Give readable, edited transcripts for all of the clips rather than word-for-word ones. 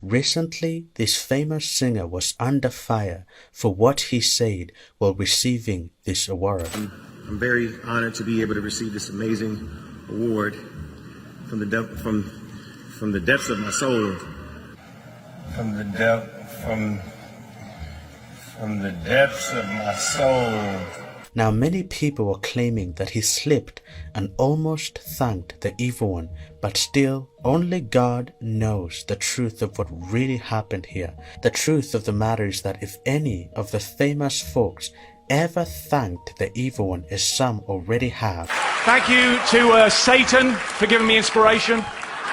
Recently, this famous singer was under fire for what he said while receiving this award. I'm very honored to be able to receive this amazing award from the depths of my soul. From the depths of my soul. Now many people were claiming that he slipped and almost thanked the evil one, but still only God knows the truth of what really happened here. The truth of the matter is that if any of the famous folks ever thanked the evil one, as some already have. Thank you to Satan for giving me inspiration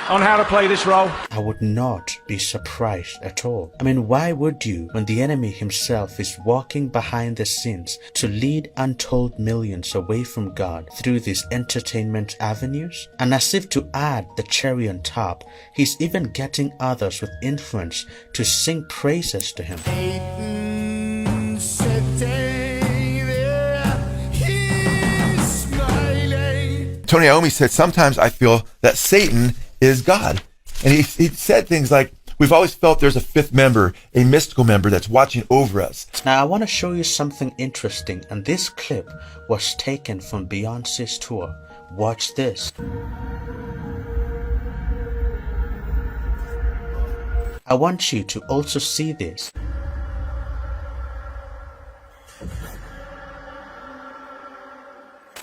on how to play this role. I would not be surprised at all. I mean, why would you when the enemy himself is walking behind the scenes to lead untold millions away from God through these entertainment avenues? And as if to add the cherry on top, he's even getting others with influence to sing praises to him. Tony Iommi said, sometimes I feel that Satan is God. And he said things like, we've always felt there's a fifth member, a mystical member that's watching over us. Now I want to show you something interesting, and this clip was taken from Beyonce's tour. Watch this. I want you to also see this.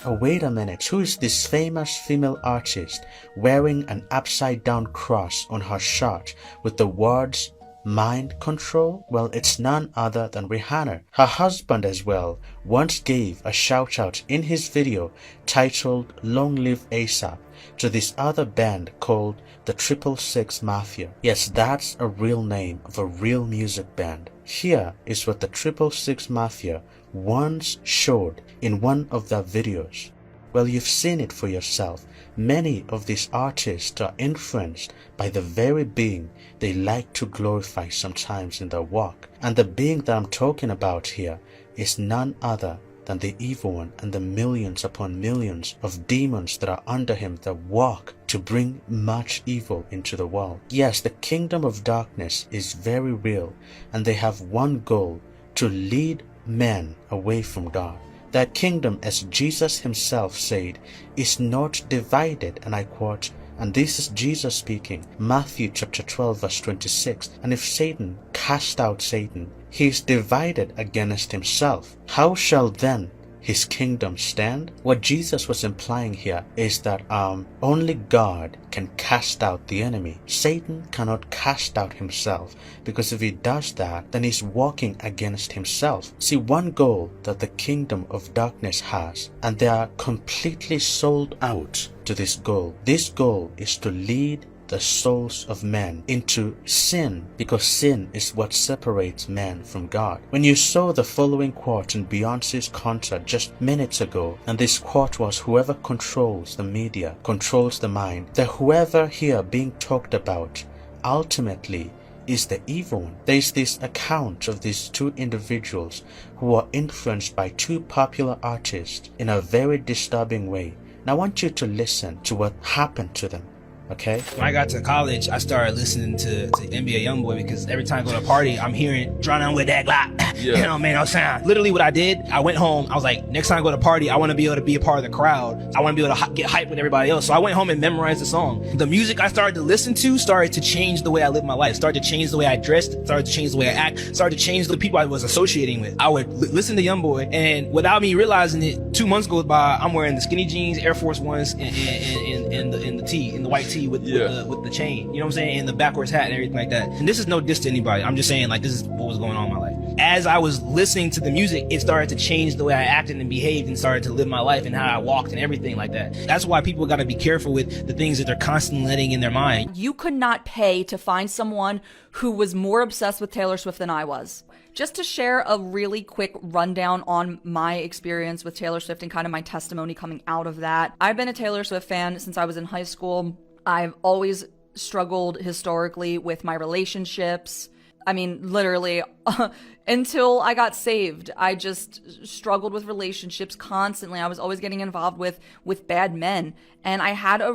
Oh, wait a minute, who is this famous female artist wearing an upside-down cross on her shirt with the words mind control? Well, it's none other than Rihanna. Her husband as well once gave a shout out in his video titled Long Live ASAP to this other band called the 666 Mafia. Yes, that's a real name of a real music band. Here is what the 666 Mafia once showed in one of their videos. Well, you've seen it for yourself. Many of these artists are influenced by the very being they like to glorify sometimes in their work. And the being that I'm talking about here is none other than the evil one and the millions upon millions of demons that are under him that work to bring much evil into the world. Yes, the kingdom of darkness is very real, and they have one goal: to lead men away from God. That kingdom, as Jesus himself said, is not divided, and I quote, and this is Jesus speaking, Matthew chapter 12 verse 26, and if Satan cast out Satan, he is divided against himself. How shall then his kingdom stand? What Jesus was implying here is that only God can cast out the enemy. Satan cannot cast out himself, because if he does that, then he's walking against himself. See, one goal that the kingdom of darkness has, and they are completely sold out to this goal. This goal is to lead the souls of men into sin, because sin is what separates man from God. When you saw the following quote in Beyonce's concert just minutes ago, and this quote was, whoever controls the media controls the mind, the whoever here being talked about ultimately is the evil one. There is this account of these two individuals who were influenced by two popular artists in a very disturbing way. Now I want you to listen to what happened to them. Okay. When I got to college, I started listening to NBA Youngboy, because every time I go to a party, I'm hearing "Drown on with that Glock." Yeah. You know, man, no sound. Literally, what I did, I went home. I was like, next time I go to a party, I want to be able to be a part of the crowd. I want to be able to get hyped with everybody else. So I went home and memorized the song. The music I started to listen to started to change the way I lived my life. Started to change the way I dressed. Started to change the way I act. Started to change the people I was associating with. I would listen to Youngboy, and without me realizing it, 2 months goes by. I'm wearing the skinny jeans, Air Force Ones, and the white tee with the chain, you know what I'm saying, and the backwards hat and everything like that. And this is no diss to anybody. I'm just saying, like, this is what was going on in my life. As I was listening to the music, it started to change the way I acted and behaved, and started to live my life and how I walked and everything like that. That's why people got to be careful with the things that they're constantly letting in their mind. You could not pay to find someone who was more obsessed with Taylor Swift than I was. Just to share a really quick rundown on my experience with Taylor Swift and kind of my testimony coming out of that. I've been a Taylor Swift fan since I was in high school. I've always struggled historically with my relationships. I mean, literally, until I got saved, I just struggled with relationships constantly. I was always getting involved with bad men. And I had a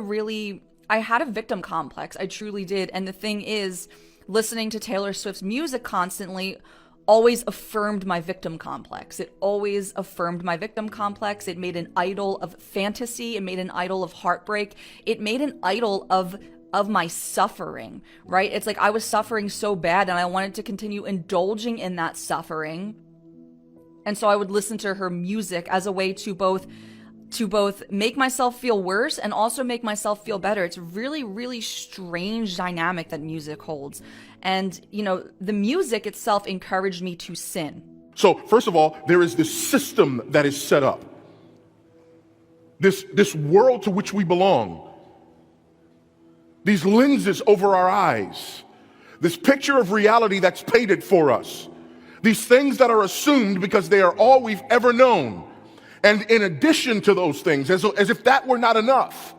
victim complex. I truly did. And the thing is, listening to Taylor Swift's music constantly always affirmed my victim complex. It always affirmed my victim complex. It made an idol of fantasy. It made an idol of heartbreak. It made an idol of my suffering, right? It's like I was suffering so bad and I wanted to continue indulging in that suffering. And so I would listen to her music as a way to both make myself feel worse and also make myself feel better. It's a really, really strange dynamic that music holds. And, you know, the music itself encouraged me to sin. So, first of all, there is this system that is set up. This world to which we belong. These lenses over our eyes. This picture of reality that's painted for us. These things that are assumed because they are all we've ever known. And in addition to those things, as if that were not enough,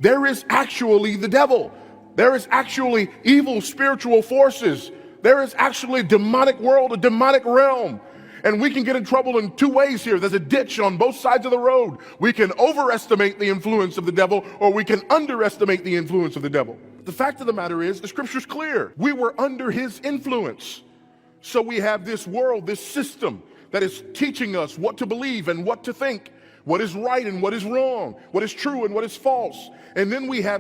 there is actually the devil. There is actually evil spiritual forces. There is actually a demonic world, a demonic realm. And we can get in trouble in two ways here. There's a ditch on both sides of the road. We can overestimate the influence of the devil, or we can underestimate the influence of the devil. The fact of the matter is, the scripture's clear. We were under his influence. So we have this world, this system that is teaching us what to believe and what to think, what is right and what is wrong, what is true and what is false. And then we have